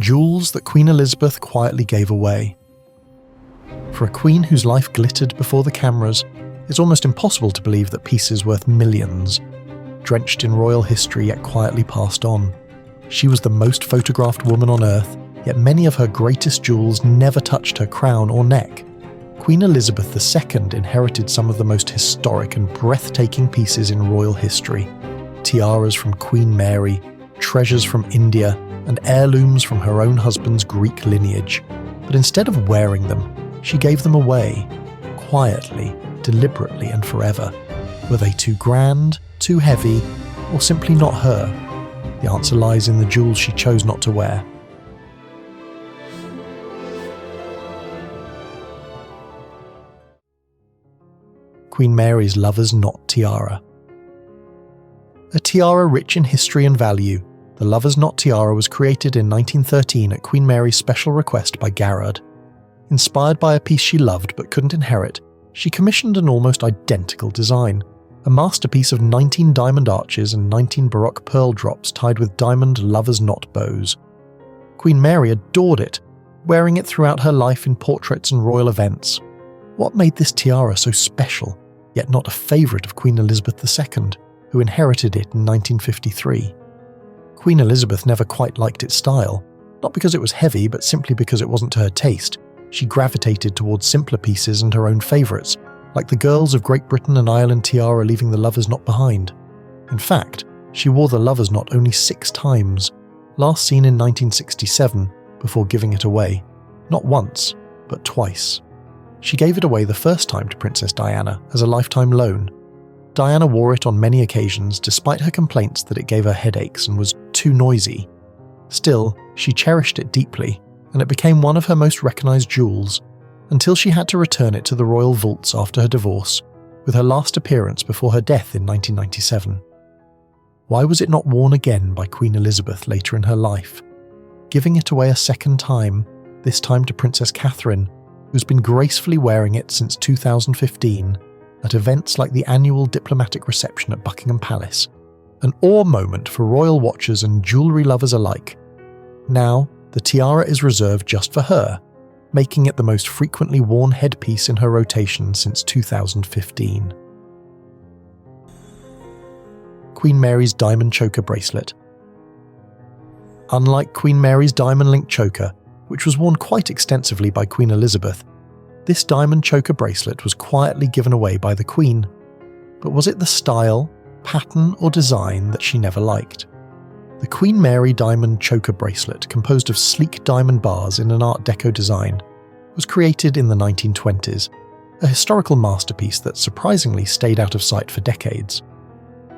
Jewels that Queen Elizabeth quietly gave away. For a queen whose life glittered before the cameras, it's almost impossible to believe that pieces worth millions, drenched in royal history yet quietly passed on. She was the most photographed woman on earth, yet many of her greatest jewels never touched her crown or neck. Queen Elizabeth II inherited some of the most historic and breathtaking pieces in royal history. Tiaras from Queen Mary, treasures from India, and heirlooms from her own husband's Greek lineage. But instead of wearing them, she gave them away, quietly, deliberately and forever. Were they too grand, too heavy, or simply not her? The answer lies in the jewels she chose not to wear. Queen Mary's Lover's Knot Tiara. A tiara rich in history and value, the Lover's Knot Tiara was created in 1913 at Queen Mary's special request by Garrard. Inspired by a piece she loved but couldn't inherit, she commissioned an almost identical design, a masterpiece of 19 diamond arches and 19 Baroque pearl drops tied with diamond lover's knot bows. Queen Mary adored it, wearing it throughout her life in portraits and royal events. What made this tiara so special, yet not a favourite of Queen Elizabeth II, who inherited it in 1953? Queen Elizabeth never quite liked its style, not because it was heavy but simply because it wasn't to her taste. She gravitated towards simpler pieces and her own favourites, like the girls of Great Britain and Ireland tiara leaving the lover's knot behind. In fact, she wore the lover's knot only 6 times, last seen in 1967, before giving it away. Not once, but twice. She gave it away the first time to Princess Diana as a lifetime loan. Diana wore it on many occasions despite her complaints that it gave her headaches and was too noisy. Still, she cherished it deeply, and it became one of her most recognised jewels, until she had to return it to the royal vaults after her divorce, with her last appearance before her death in 1997. Why was it not worn again by Queen Elizabeth later in her life? Giving it away a second time, this time to Princess Catherine, who's been gracefully wearing it since 2015, at events like the annual diplomatic reception at Buckingham Palace, an awe moment for royal watchers and jewellery lovers alike. Now, the tiara is reserved just for her, making it the most frequently worn headpiece in her rotation since 2015. Queen Mary's Diamond Choker Bracelet. Unlike Queen Mary's diamond-linked choker, which was worn quite extensively by Queen Elizabeth, this diamond choker bracelet was quietly given away by the Queen. But was it the style, pattern or design that she never liked? The Queen Mary diamond choker bracelet, composed of sleek diamond bars in an Art Deco design, was created in the 1920s, a historical masterpiece that surprisingly stayed out of sight for decades.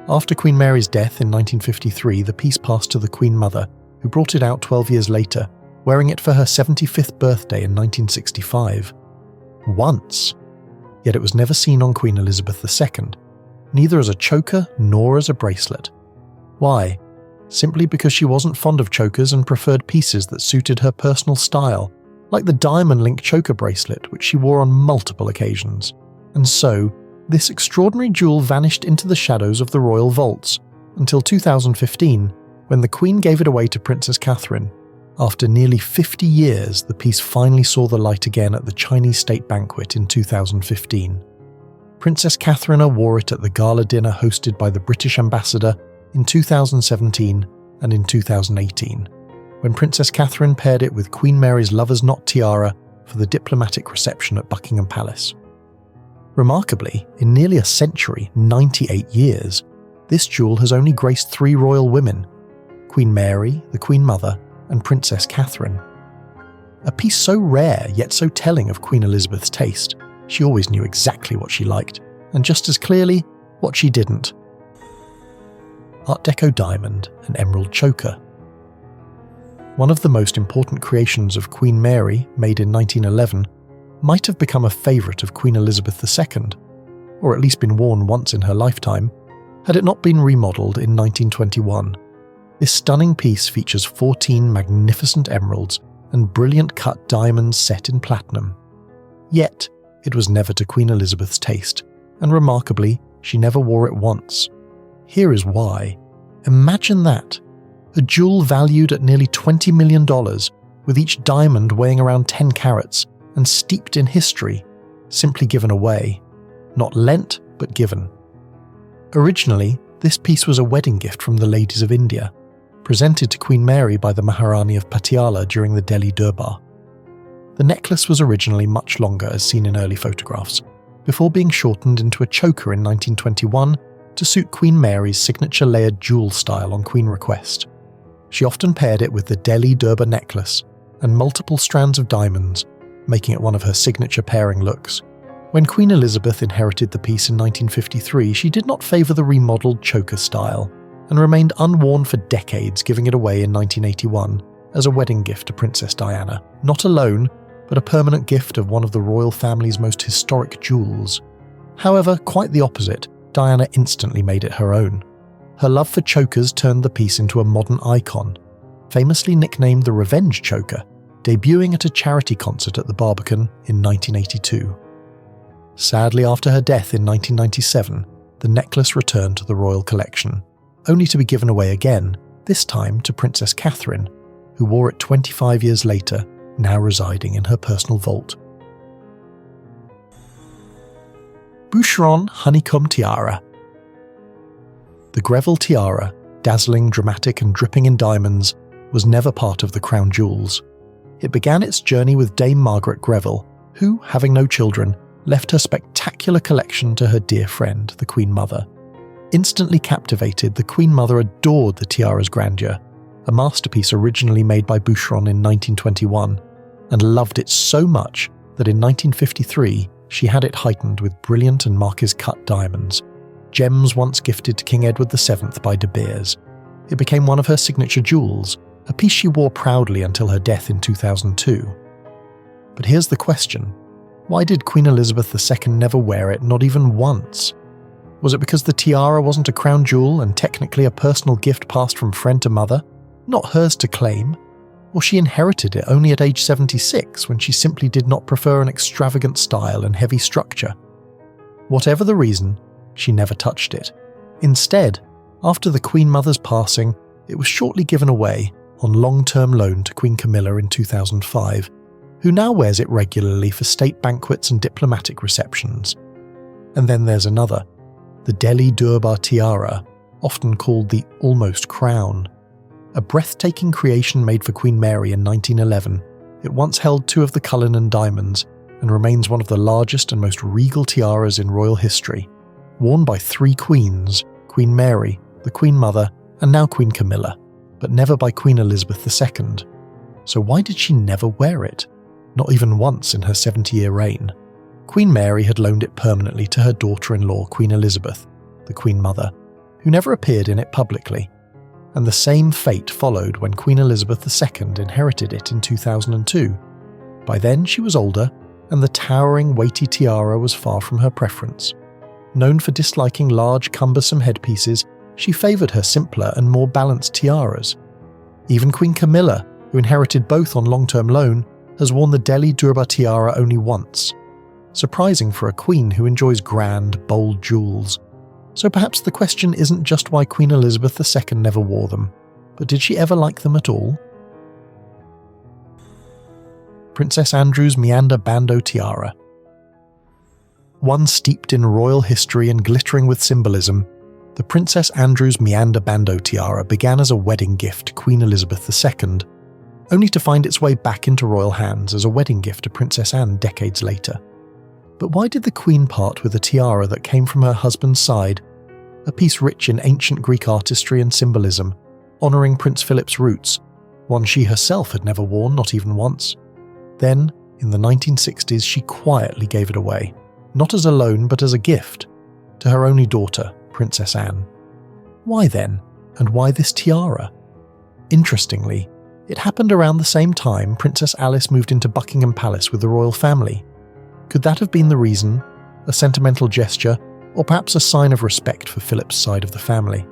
After Queen Mary's death in 1953, the piece passed to the Queen Mother, who brought it out 12 years later, wearing it for her 75th birthday in 1965. Once. Yet it was never seen on Queen Elizabeth II, neither as a choker nor as a bracelet. Why? Simply because she wasn't fond of chokers and preferred pieces that suited her personal style, like the diamond-linked choker bracelet which she wore on multiple occasions. And so, this extraordinary jewel vanished into the shadows of the royal vaults, until 2015, when the Queen gave it away to Princess Catherine. After nearly 50 years, the piece finally saw the light again at the Chinese state banquet in 2015. Princess Catherine wore it at the gala dinner hosted by the British ambassador in 2017 and in 2018, when Princess Catherine paired it with Queen Mary's Lover's Knot Tiara for the diplomatic reception at Buckingham Palace. Remarkably, in nearly a century, 98 years, this jewel has only graced 3 royal women: Queen Mary, the Queen Mother, and Princess Catherine. A piece so rare yet so telling of Queen Elizabeth's taste. She always knew exactly what she liked, and just as clearly, what she didn't. Art Deco diamond and emerald choker. One of the most important creations of Queen Mary, made in 1911, might have become a favourite of Queen Elizabeth II, or at least been worn once in her lifetime, had it not been remodelled in 1921. This stunning piece features 14 magnificent emeralds and brilliant cut diamonds set in platinum. Yet, it was never to Queen Elizabeth's taste, and remarkably, she never wore it once. Here is why. Imagine that. A jewel valued at nearly $20 million, with each diamond weighing around 10 carats and steeped in history, simply given away. Not lent, but given. Originally, this piece was a wedding gift from the ladies of India, presented to Queen Mary by the Maharani of Patiala during the Delhi Durbar. The necklace was originally much longer as seen in early photographs, before being shortened into a choker in 1921 to suit Queen Mary's signature layered jewel style on Queen request. She often paired it with the Delhi Durbar necklace and multiple strands of diamonds, making it one of her signature pairing looks. When Queen Elizabeth inherited the piece in 1953, she did not favour the remodeled choker style and remained unworn for decades, giving it away in 1981 as a wedding gift to Princess Diana, not a loan, but a permanent gift of one of the royal family's most historic jewels. However, quite the opposite, Diana instantly made it her own. Her love for chokers turned the piece into a modern icon, famously nicknamed the Revenge Choker, debuting at a charity concert at the Barbican in 1982. Sadly, after her death in 1997, the necklace returned to the royal collection, only to be given away again, this time to Princess Catherine, who wore it 25 years later, now residing in her personal vault. Boucheron Honeycomb Tiara. The Greville tiara, dazzling, dramatic and dripping in diamonds, was never part of the crown jewels. It began its journey with Dame Margaret Greville, who, having no children, left her spectacular collection to her dear friend, the Queen Mother. Instantly captivated, the Queen Mother adored the tiara's grandeur, a masterpiece originally made by Boucheron in 1921, and loved it so much that in 1953 she had it heightened with brilliant and marquise-cut diamonds, gems once gifted to King Edward VII by De Beers. It became one of her signature jewels, a piece she wore proudly until her death in 2002. But here's the question. Why did Queen Elizabeth II never wear it, not even once? Was it because the tiara wasn't a crown jewel and technically a personal gift passed from friend to mother, not hers to claim? Or she inherited it only at age 76 when she simply did not prefer an extravagant style and heavy structure? Whatever the reason, she never touched it. Instead, after the Queen Mother's passing, it was shortly given away on long-term loan to Queen Camilla in 2005, who now wears it regularly for state banquets and diplomatic receptions. And then there's another, the Delhi Durbar tiara, often called the almost crown. A breathtaking creation made for Queen Mary in 1911, it once held 2 of the Cullinan diamonds and remains one of the largest and most regal tiaras in royal history, worn by 3 queens, Queen Mary, the Queen Mother, and now Queen Camilla, but never by Queen Elizabeth II. So why did she never wear it? Not even once in her 70-year reign. Queen Mary had loaned it permanently to her daughter-in-law, Queen Elizabeth, the Queen Mother, who never appeared in it publicly. And the same fate followed when Queen Elizabeth II inherited it in 2002. By then she was older, and the towering, weighty tiara was far from her preference. Known for disliking large, cumbersome headpieces, she favoured her simpler and more balanced tiaras. Even Queen Camilla, who inherited both on long-term loan, has worn the Delhi Durbar tiara only once. Surprising for a queen who enjoys grand, bold jewels. So perhaps the question isn't just why Queen Elizabeth II never wore them, but did she ever like them at all? Princess Andrew's Meander Bandeau Tiara. One steeped in royal history and glittering with symbolism, the Princess Andrew's Meander Bandeau Tiara began as a wedding gift to Queen Elizabeth II, only to find its way back into royal hands as a wedding gift to Princess Anne decades later. But why did the Queen part with a tiara that came from her husband's side, a piece rich in ancient Greek artistry and symbolism, honouring Prince Philip's roots, one she herself had never worn, not even once? Then, in the 1960s, she quietly gave it away, not as a loan but as a gift, to her only daughter, Princess Anne. Why then, and why this tiara? Interestingly, it happened around the same time Princess Alice moved into Buckingham Palace with the royal family. Could that have been the reason, a sentimental gesture, or perhaps a sign of respect for Philip's side of the family?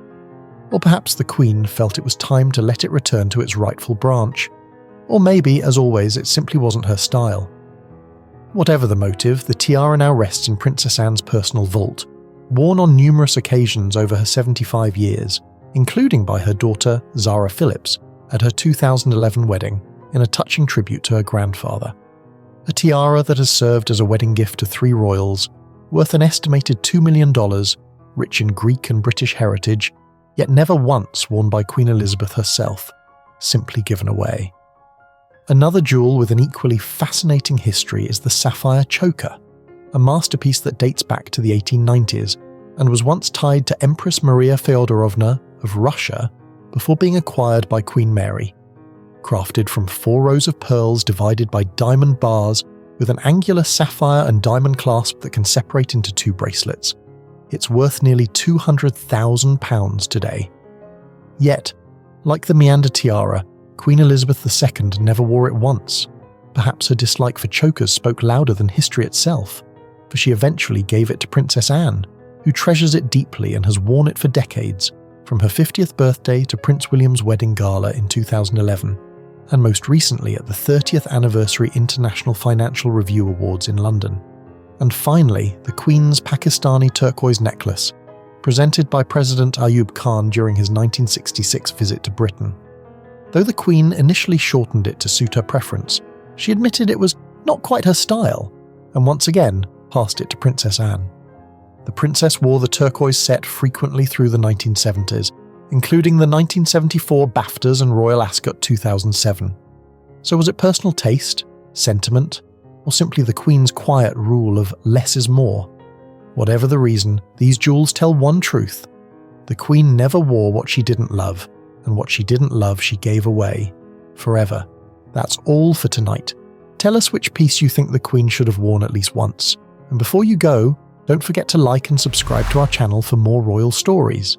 Or perhaps the Queen felt it was time to let it return to its rightful branch? Or maybe, as always, it simply wasn't her style. Whatever the motive, the tiara now rests in Princess Anne's personal vault, worn on numerous occasions over her 75 years, including by her daughter, Zara Phillips, at her 2011 wedding, in a touching tribute to her grandfather. A tiara that has served as a wedding gift to 3 royals, worth an estimated $2 million, rich in Greek and British heritage, yet never once worn by Queen Elizabeth herself, simply given away. Another jewel with an equally fascinating history is the Sapphire choker, a masterpiece that dates back to the 1890s and was once tied to Empress Maria Feodorovna of Russia before being acquired by Queen Mary. Crafted from 4 rows of pearls divided by diamond bars with an angular sapphire and diamond clasp that can separate into 2 bracelets, it's worth nearly £200,000 today. Yet, like the Meander tiara, Queen Elizabeth II never wore it once. Perhaps her dislike for chokers spoke louder than history itself, for she eventually gave it to Princess Anne, who treasures it deeply and has worn it for decades, from her 50th birthday to Prince William's wedding gala in 2011, and most recently at the 30th Anniversary International Financial Review Awards in London. And finally, the Queen's Pakistani turquoise necklace, presented by President Ayub Khan during his 1966 visit to Britain. Though the Queen initially shortened it to suit her preference, she admitted it was not quite her style, and once again passed it to Princess Anne. The princess wore the turquoise set frequently through the 1970s, including the 1974 BAFTAs and Royal Ascot 2007. So was it personal taste, sentiment, or simply the Queen's quiet rule of less is more? Whatever the reason, these jewels tell one truth. The Queen never wore what she didn't love, and what she didn't love she gave away, forever. That's all for tonight. Tell us which piece you think the Queen should have worn at least once. And before you go, don't forget to like and subscribe to our channel for more royal stories.